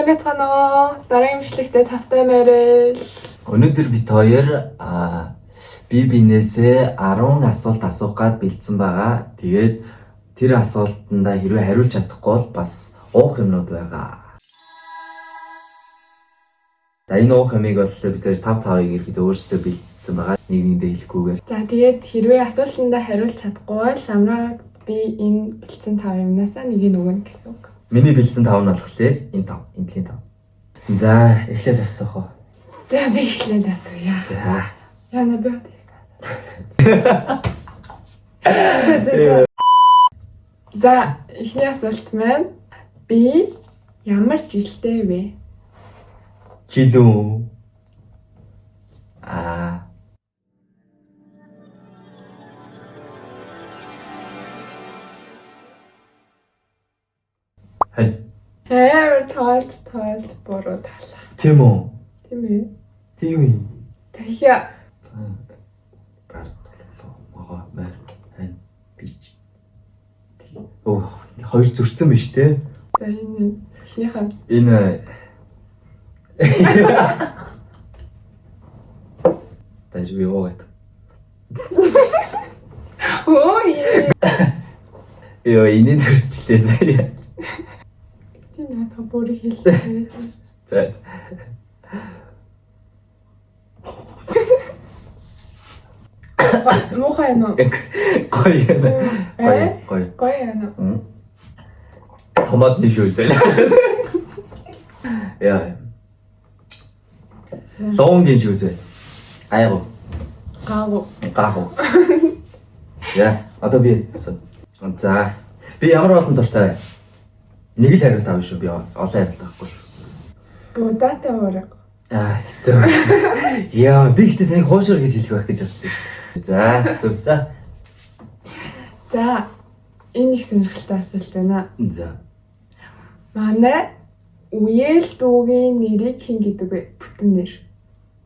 сайн байцгаана уу? Дараагийн бичлэгтээ цавтай мэрэл. Өнөөдөр бид хоёр бие биенээсээ 10 асуулт асуух гад бэлдсэн байгаа. Тэгээд тэр асуултандаа хэрвээ хариулж чадахгүй бол бас уух юмнууд байгаа. За энэ уух юмыг бол бид хоёр 5-5-ыг ирэхэд өөрсдөө бэлдсэн байгаа. Нэгнийдээ хэлэхгүйгээр. За тэгээд хэрвээ асуултандаа хариулж чадахгүй бол амраа би энэ бэлдсэн 5 юмнасаа нэгийг өгнө гэсэн үг. Миний бэлдсэн 5 нь болохоор энэ 5, эндлийн 5. За эхлээд асуух уу. За би эхлээд асууя. За. Яна би За эхний асуулт маань би ямар жилтэй вэ? Жилүү. Тойлд буруу талаа. Тийм үү? Тийм ээ. Тийм үү? Дахиа. Мага мэр хэн бич. Оо, хоёр зөрчсөн биз дээ. За энэ эхнийхэн. Энэ Таж би яваад. Ой. Йоо, энэ зөрчлээ сая. Тийм надад бүрий хэлсэн. За. Мухай нөө. Гоё. Гоё. Томатны шүүсэл. Яа. Лонгийн шүүсэл. Айгу. Гаагу. За, одоо би асуу. За. Би ямар олон дуртай вэ? Нэг л хариулт авах шүү. Би олон хариулт авахгүй шүү. Будатай уурга. Зөв. Яа, би ихтэй тань хоошор гэж хэлэх байх гэж бодсон шүү. За, зөв. За, энэ их сонирхолтой асуулт байна. За. Манай үеэл дүүгийн нэрийг хэн гэдэг вэ? Бүтэн нэр.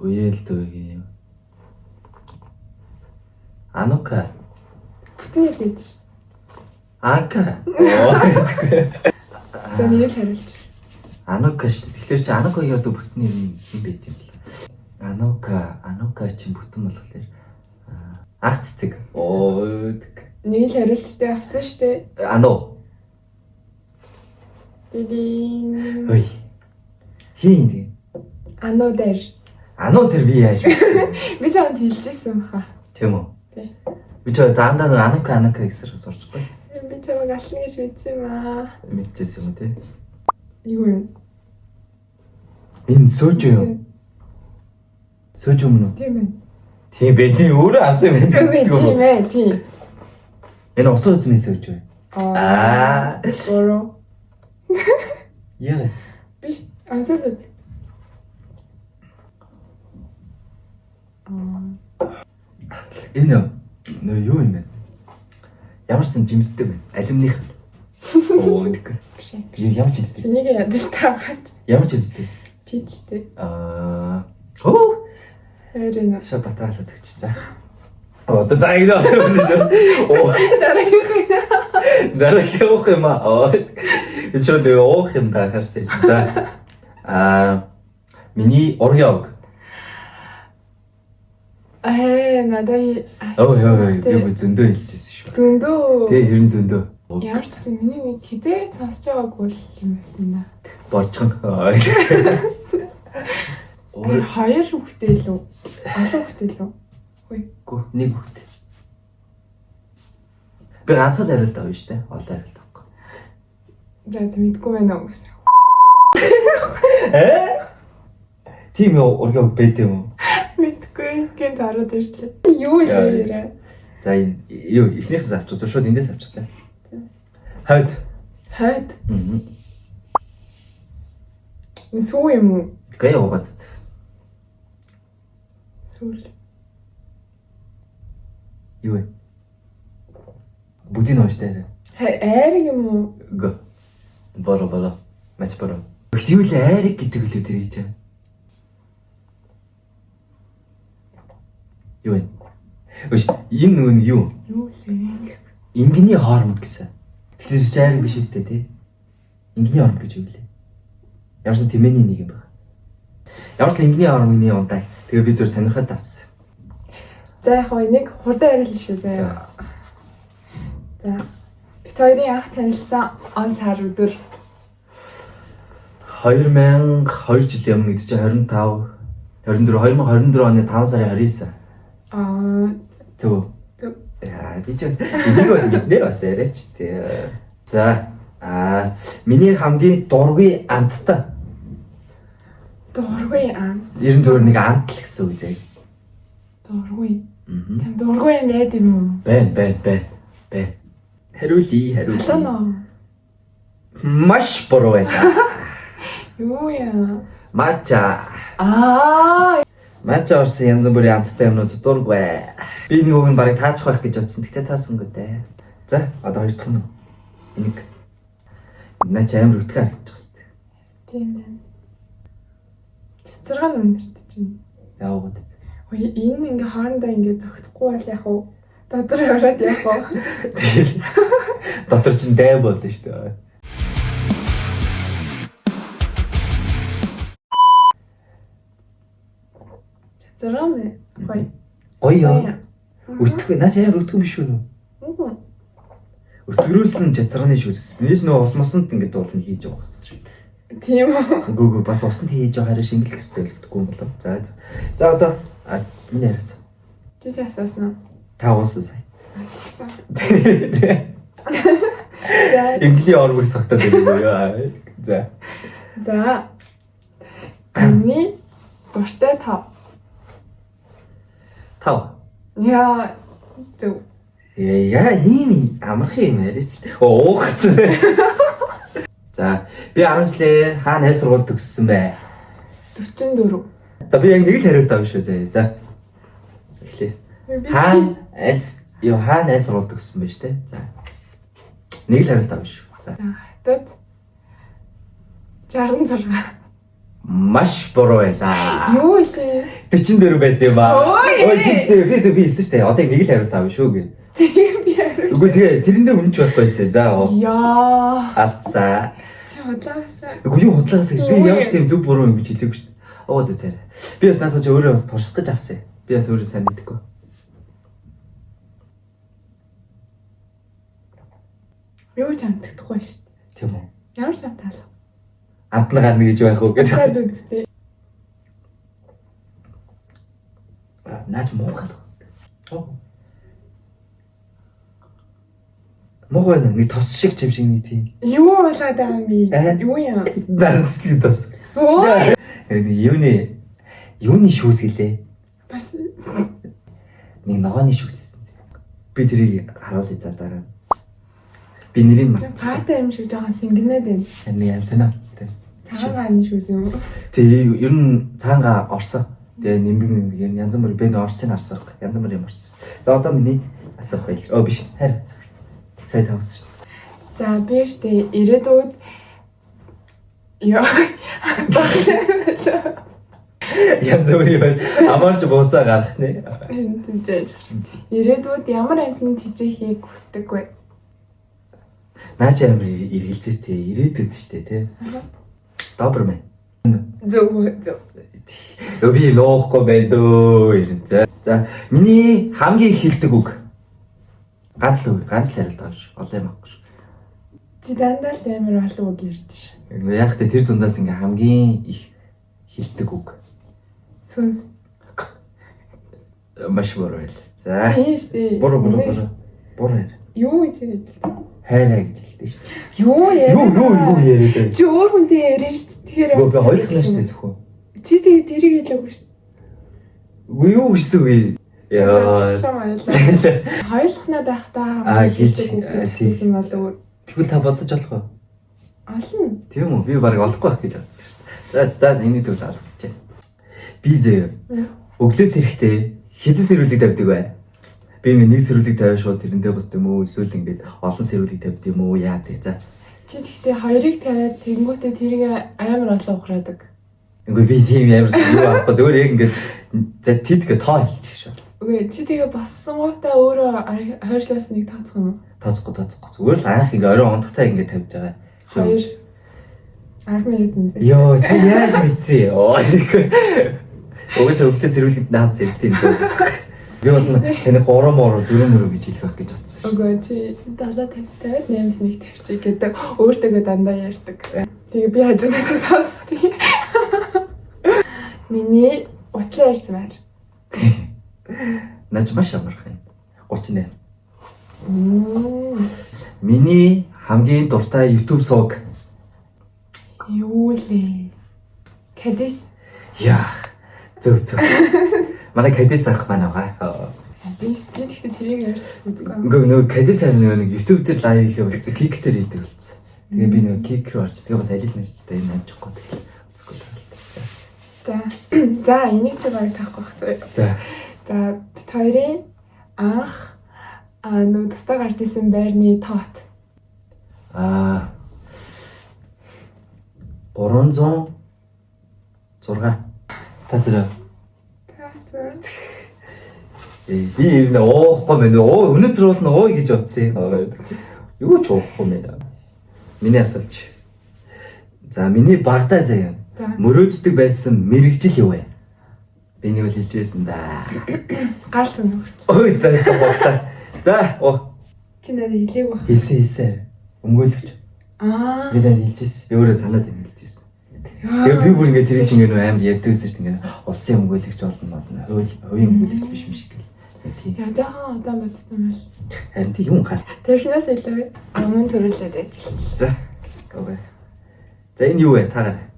Үеэл дүүгийн. Анука. Бүтэн нэр гэж шүү. Ака. За нэг л хариулж. Анука шүү. Тэгэхээр чи Анукагийн одоо бүтэн нэр нь хэн байт юм бэ? Анука чинь бүтэн болохоор ах цэцэг. Нэг л хариулжтэй авсан шүү дээ. Ану. Дидин. Ой. Хин. Ану дээр. Ану тэр би яаж бэ? Би чамд хэлжсэн баха. Тийм үү? Тий. Би ч дандаа Анука гэсэн сурчгүй. Би чамайг ална гэж мэдсэн юм аа. Мэдчихсэн юм тий. Юу вэ? Энэ сөөж юу? Сөөж юм уу? Тийм ээ. Тийм бэ. Тийм өөрөө авсан юм байна. Тийм ээ, тийм. Энэ усан үзний сөөж юу? Буруу. Яа. Биш, ансаад үз. Энэ нөө юу юм бэ? Ямарсан жимстэй байна. Алимных. Нэг. Биш. Ямар жимстэй? Чинийг ядаж таагаад. Ямар жимстэй? Пичтэй. Хөө. Хэрэг. Шат татаалаад өгч за. Одоо заагнаа. Оо. Дараагийн уух юм аа. Чод уух юм да харцээ. За. Миний оргиог. Надаа Юу зөндөө хэлжсэн шүү. зөндөө. Тэ хэрэн зөндөө. Ямар ч гэсэн миний нэг хизээ сонсож байгаагүй юм байсан да. Борчхон. Хоёр хүүхдээ л үү? Олон хүүхдээ л үү? Үгүй нэг хүүхд. Би ганцхан хариулт авна шүү дээ. Олон хариулт авахгүй. За мэдгүй байна уу гэсэн. Тийм үү оргиог бэт юм уу? Мэдгүй. Гэнт хараад ирлээ. Юу хэлээ? За энэ юу эхнийхээс авчих. Шууд эндээс авчих за. Хойд. Энэ сүү юм уу? Гээ яваад үз. Сүүл. Юу вэ? Будин ууштай. Айраг юм уу? Г. Бора. Маш бора. Юу л айраг гэдэг үлээ тэр гэж. Юу вэ? Өш энэ нөгөө нь юу? Юу лээ? Ингийн хоормд гэсэн. Тэгэхээр чи айраг биш үстэй тий. Ингийн хоормд гэж юу вэ? Ямарсан тэмээний нэг юм байна. Ямарсан ингэний армины ундaalц. Тэгээ би зөв сонирхоод тавсан. За яг хоо энийг хурдан ярил шүү заяа. За. Бид хоёрын анх танилцсан он сар өдөр 2002 жилийн өмнө гэдэг чинь 25 2024 оны 5 сарын 29. Зөв. Яа, би ч энийг бол мэднэ бас яриач тээ. За, миний хамгийн дургүй амттай. дургүй ам. Ер нь зөвөр нэг амт л гэсэн үг зэ. Дургүй. Тэм дургүй юм яа гэм үү? Бэн. Хариулъя. Алаа. Маш буруу байлаа. Юу яа? Мача. Мача орсон янз бүрийн амттай юмнууд дургүй. Би нэг үг нь барыг таачих байх гэж бодсон. Тэгтээ таасангүй дээ. За, одоо хоёр дахь нь. Энийг наач амар үтгэр харагдаж байна. Тийм байна. Цэцэрэг үнэрт чинь. Яавууд. Ой, энэ ингээ хоорондоо ингээ зөгтөхгүй бол яг уу дотор ороод яг уу. Тэгэл дотор чинь дай болно шүү дээ. Цэцэрэг гоё. Гоё. Өтгөө наач амар өтгөн биш үү? Өтгөрүүлсэн чацраны шүүс. Нээс нөө ус мосонд ингэ дуулна хийж байгаа хэрэг. Тийм үү? Үгүй бас усанд хийж байгаа хараа шингэлэх хэрэгтэй л гэдэггүй юм болов. За одоо энэ яриас. Чи асуусан уу? Та уусан сая. За. Инглишийн ормог цагтаад байдаг юу? За. За. Миний дуртай тав. Яа. Зөв. Яа ийм амархан юм яриач. Уухсан. За би 10 жилээ хаана хэл сургууль төгссөн бэ? 44. За би яг нэг л хариулт авах шүү зэ. За. Эхлэе. Хаана хэл сургууль төгссөн бэ штэ? За. Нэг л хариулт авах шүү. За. Хатад 66. Маш буруу байлаа. Юу вэ? 44 байсан юм ба. Ой, би хэлсэн штэ. Одоо нэг л хариулт авах шүү гэ. Тэгээ би хариу. Үгүй тэгээ тэрэндээ өмнөч байхгүйсэн. За. Яа. Алцаа. Чи худлаасан. Үгүй юу худлаас гэж би ямар ч тийм зөв буруу юм гэж хэлээгүй шүү дээ. Оод үзээрэй. Би бас наасаа ч өөрөө бас турших гэж авсан. Би бас өөрөө сайн мэдэхгүй. Юу ч амтдахгүй шүү дээ. Тийм үү? Ямар ч амтаалаа. Амтлаг гадна гэж байх уу гэдэг. Амтаад үзтээ. Наач муухай л байна. Муухай нэг тос шиг юм шиг нэг тийм. Юу болоод байгаа юм бэ? Юу юм? Дарамтгийн тос. Ой. Юуны шүүс гэлээ? Бас Нэг ногооны шүүссэн. Би тэрийг харуулъя за дараа. Би нэрийг мартсан. цаатай юм шиг жоохон сингэнээд байна. Нэг юм санаа. Цагааны шүүс юм уу? Тэгээ ер нь цаанга орсон. Тэгээ нэмбэг янз бүр бэн орцыг харсан. Янз бүр юм орсон. За одоо миний асуух байл. Биш. Харин. Сайн тавсан. За биштэй ирээдүйд яа. Янз бүр юм байна. Амарч бууцаа гарах нэ. Тэнцэж. Ирээдүйд ямар амтнд хижээхийг хүсдэг вэ? Наач амар эргэлзээтэй ирээдүйд штэ тий. Добрмэ. Зөв. Би лоохгүй байдөө. За миний хамгийн их хэлдэг үг. Ганц л хариулт авах шүү. Олон юм авахгүй шүү. Чи дандаа л амар олон үг ярьдэн шүү. Яг тэ тэр дундаас ингээ хамгийн их хэлдэг үг. Сүнс. Маш буруу байл. За. Тийм шүү. Буруу. Юу гэж хэлдэг? Хайраа гэж хэлдэг шүү. Юу Юу яриад байна. Чи өөр хүнтэй ярина шүү. Тэгэхээр Үгүй ойлгоно шүү зөвхөн. Чи тэрийг хэлээгүй шүү. Үгүй юу гэсэн үг. Яа. Хоёулахнаа байхдаа хэлсэн бол өөр. Тэгвэл та бодож олох уу? Олно. Тийм үү? Би баг олохгүй байх гэж бодсон шүү. За энэ тэгвэл алгасч. Би зөө. Өглөө сэрэхтэй хэдэн сэрүүлэг тавьдаг бай? Би нэг сэрүүлэг тавиа шууд тэрэндээ босд юм уу? Эсвэл ингээд олон сэрүүлэг тавьд юм уу? Яа тий. За. Чи тэгтээ хоёрыг тавиад тэнгуүтээ тэрийг амар олон ухраадаг. Үгүй би тийм ямар юу аахгүй зөвөр яг ингээд за тэдгээ тоо хэлчих шүү. Үгүй чи тэгээ боссонгуудаа өөрөө хойшлоос нэг тооцох юм уу? Тооцохгүй. Зүгээр л анх ингээ орой ондохтой ингээ тавьж байгаа. 2 10 минут энэ. Йоо, ти яаж мэдсэн? Угсаа өглөө сэрүүлэхэд наад зэрэгтэй юм. Би бол таны 3 мөр 4 мөр гэж хэлэх байх гэж бодсон. Үгүй чи 70 50 8-1 тавьчих гэдэг өөртөө дандаа ярьдаг. Тэгээ би хажуунаас сонсдгийг. Миний утлаа ярьцмаар. Наач маш амархан. 38. Миний хамгийн дуртай YouTube сууг. Юу лээ? Кадис. Яа. Зөв. Манай кадис ах маань байгаа. Би сэтгэхдээ тэрийг ярьж үзгүй. Нөгөө кадис харин нэг YouTube дээр лайв хийхээ болсон. Кик дээр хийдэг болсон. Тэгээ би нөгөө кик рүү орж тэгээ бас ажил мэжтэй юм амжихгүй тэгэл үзэхгүй таалаа. За энийг ч бараг таахгүй байх. За. За бит хоёрын анх нөгөө тастаа гарч исэн байрны тоот. 306. Тацраа. Би ер нь оохгүй мэн. Өнөөдөр бол нөө гэж бодсон. Юу ч оохгүй мэн. Миний асуулж. За миний багтаа заяа. Мөрөөддөг байсан мэрэгжил юу вэ? Би нэг л хэлж байсан да. Галсан нөхч. Ой заастаа бодлаа. За Чи надад хэлээг баг. хэлсэн. Өмгөөлөгч. Би л хэлжсэн. Би өөрөө санаад юм хэлжсэн. Тэгээ би бүр ингээд тэр шиг нэг амар ярьдаг байсан шүү дээ. Улсын өмгөөлөгч болно. Хувийн өмгөөлөгч биш юм шиг гэл. Тийм. Яа жаахан удаан бодсон байл. Харин тийм юм хас. Тэрнээс илүү өмнө төрүүлээд ажиллаж. За. Окей. За энэ юу вэ? Таагаар.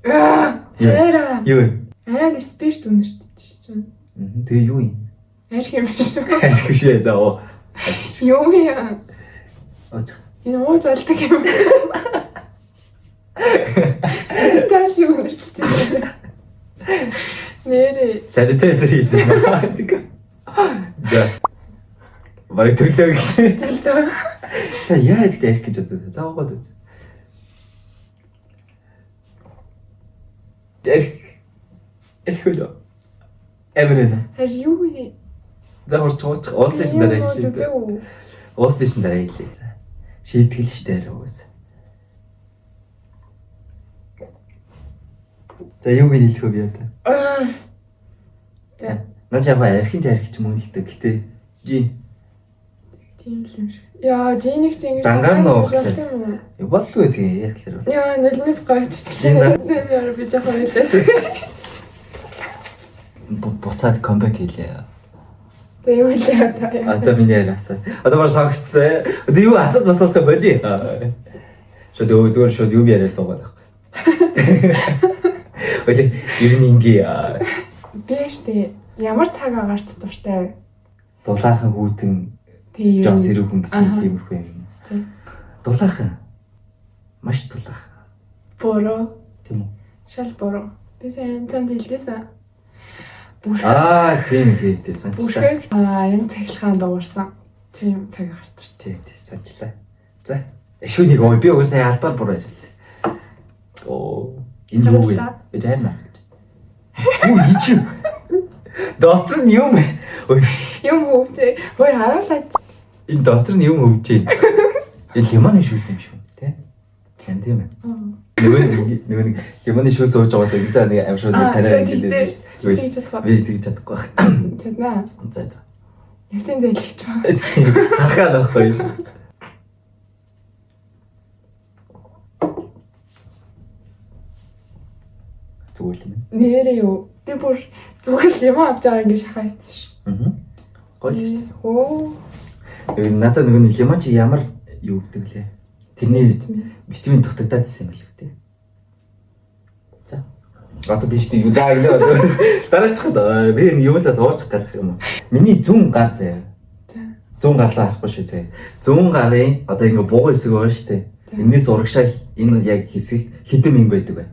Яа. Юу вэ? Спирт үнэртэж чинь. Тэгээ юу юм? Арх юм шүү. Арх шээ за оо. Юу яа? Энэ ууж алдаг юм. Тааш юу үнэртэж чинь. Нэрээ. Санитайзер хийсэн байна. За. Барыг төглөө гэж. Төлөө. Та яа гэдэгт арх гэж боддог. За угаад үз. Арх хөлөө. Эмрэнэ. Тэр юу вэ? За хурц ууслын дараа хэлээ. Ууслын дараа хэлээ. Шийтгэл штэ арай уус. За юу гэж хэлэх вэ би одоо? За. Наач яа архин арх ч мөн л дээ. Гэтэ жи. Тийм л юм шиг. Яа, жинийг чи ингэж Дангаар нуух гэх. Болгүй тийм яг л. Яа, нулимс гойч. Жина. Би жоохон хэлээ. Буцаад комбек хийлээ. Тэгээ юу хэлээ одоо? Одоо миний яриасаа. Одоо мар сонгоцсон. Одоо юу асуултаа болий. Шууд зүгээр шууд юу яриа суугаад байхгүй. Өли ер нь ингээ би штэ ямар цаг агаарт дуртай вэ? Дулаахан хүүтэн жоо сэрүүхэн гэсэн тиймэрхүү юм. Дулаахан. Маш дулаахан. Бороо. Тийм үү? Шал бороо. Би сайн цанд хэлжсэн. Тийм санчлаа. Бүрхэг юм цахилгаан дуурсан. Тийм цаг гарч. Тийм санчлаа. За. Эшүүнийг ой би уусаа албаар буруу ярьсан. Энэ юу вэ? Би жаарна. Юу хийчих. Дотор нь юм бэ? Ой. Юм хөвчээ. Хөөе харуулаач. Энэ дотор нь юм хөвчээ. Энэ лимоны шүүс юм шүү, тий? Тийм ээ. Нөгөө нэг лимоны шүүс ууж байгаа гэдэг за нэг амшууд нэг царай хэлээд. Би тэгж чадахгүй байх. Чадна. За. Ясын зээлгч ба. Хахаа нахгүй шүү. Зүгээр юм. Нэрээ юу? Би бүр зүгээр л юм авч байгаа ингэ шахаа хийсэн ш. Гоё. Оо. Тэгээ надад нөгөө лимон чи ямар юу гэдэг лээ? Тэрний витамин дутагдаад байсан юм байна лээ. За. Одоо би ч тийм за ингэ дараачих би юу л уучих гэх юм уу? Миний зүүн гар заяа. За. Зүүн гарлаа харахгүй шүү заяа. Зүүн гарын одоо ингэ бууган хэсэг байна шүү дээ. Энээс урагшаал энэ яг хэсэгт хэдэн мянга байдаг вэ?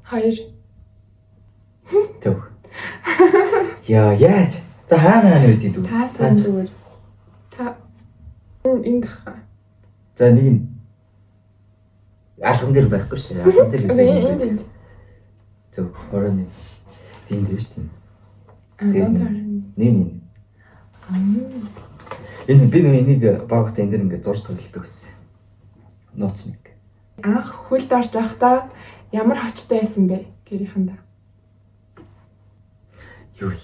2. Төв. Яаж? За хаана байдгийг дүү? Таасан зүгээр. Та энэ хаа. За нэг нь алган дээр байхгүй шүү дээ. Алган дээр энэ. Зөв. Орооны. Тийм дээ шүү дээ. Антар. Нэг. Энэ би нэг багт энэ дэр ингээд зурж тоглолдог гэсэн. Нууц нэг. Анх хөлд орж явахдаа ямар хочтой байсан бэ гэрийнхэндээ? Юу вэ?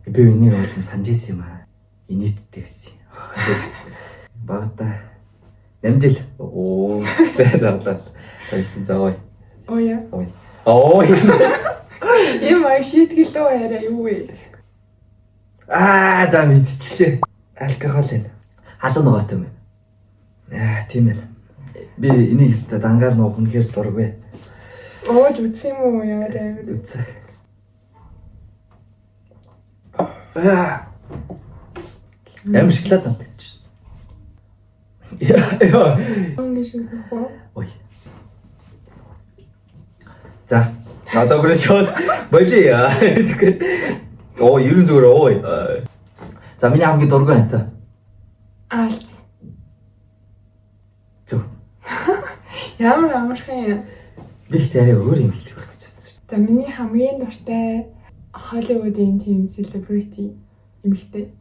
Би энийг бол санаж ирсэн юм аа. Инээдтэй байсан. Багтаа 8 жил. Оо, заадлаа. Байсан заа. Оо яа. Оо. Ийм аяг шийтгэл үү яриа юу вэ? За мэдчихлээ. Алкогол энэ. Халуун ногоотой юм. Тийм ээ. Би энийг өстө дангаар нуух үнэхээр дурггүй. Ууж үтсэн юм уу ямар амир. Үтсэ. Ямар шоколад надад чи. Яа. Өнгөшөөс хоо. Ой. За. Одоо бүр шууд болий. Оо, ерөн зүгээр ой. За миний хамгийн дургүй анта. Алт. Зүг. Ямар амархан юм. Би их тарай өөр юм хэлэх гэж бодсон. За миний хамгийн дуртай Холливуудын team celebrity эмэгтэй.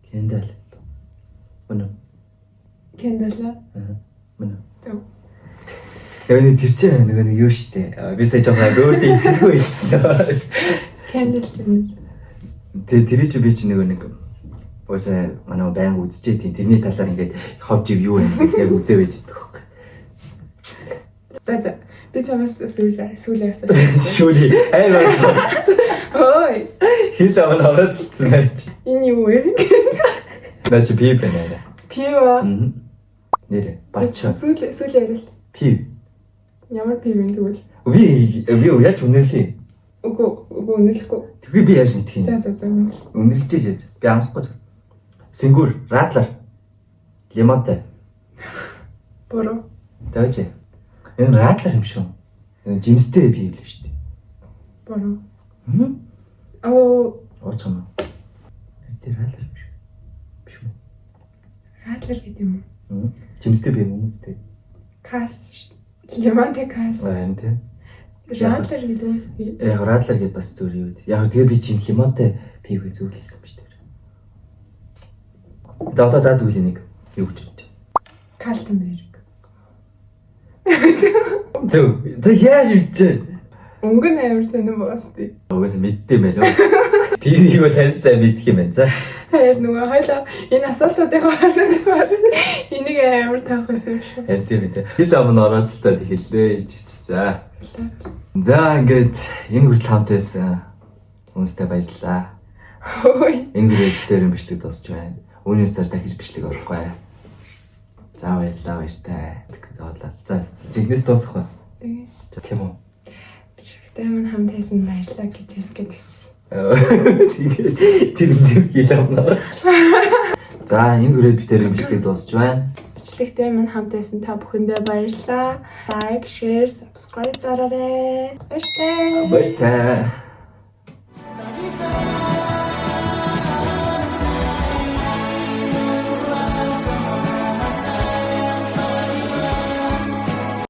Кендал. Мөн. Кендала. Мөн. Зөв. Яа тэр чинь нэг юу штэ. Би сая жоохон өөртөө итгэлгүй хэлсэн. Кендал чинь. Тэр чи би чи нэг босаа манай баян үзчихэд тэрний талаар ингээд ховж юу вэ яг үзээ байж байгаа За. Би чамаас сүүлээ асуусан. Шүүли. Ой. Хил аван оролцсон байж. Энэ юу вэ? Наач би бэнэ. Пива. Нэрэ. Бачаа. Сүүлээ ярил. Пив. Ямар пив юм тэгвэл? Би яаж үнэрлээ? Үгүй үнэрлэхгүй. Тэгвэл би яаж мэдэх юм? За. Үнэрлэж яаж? Би амсахгүй. Сингүр, радлар. Лимонтой. Буруу. Тавьж. Энэ радлар юм шүү. Энэ жимстэй пив л шүү дээ. Буруу. Оочно. Тэр радлар юм шүү. Биш үү? Радлер гэдэг юм уу? Жимстэй пив юм уу үстэй? Кас. Лимонтэй кас. Энэ тийм. Радлер гэдэг юм уу? Яг радлар гэдээ бас зүгээр юу. Яг тэгээ би чинь лимонтой пив гэж зөвлөсөн юм шүү дээ. Дата дүүл нэг юу гэж байна? Калтенберг. Зөв. Тэг яаж мэдчихэ? Өнгөн амар сонирн боостой. Угсаа мэддэм байл. Пивийг бол харин сайн мэдэх юм байна. За. Хайр нөгөө хойлоо энэ асуултуудыг хоолой. Энийг амар таах байсан юм шүү. Харин тийм ээ. Хил амн орооцолтой хэллээ гэж чи. За. За ингээд энэ хүртэл хамт байсан. Хүмүүстээ баярлалаа. Ой. Энэ хүрээд битэрийн бичлэг дуусч байна. Үүнээс цааш дахиж бичлэг орохгүй. За баярлалаа баяртай. За жигнэс дуусах ба. Тэгээ. За тийм үү. Бичлэгтэй минь хамт байсан баярлалаа гэж хэлгээд байсан. Тэгээд тэр хил амнаа. За энэ хүрээд битэрийн бичлэг дуусч байна. Бичлэгтэй минь хамт байсан та бүхэндээ баярлалаа. Like, share, subscribe дараарай. Баярлалаа. Баяртай.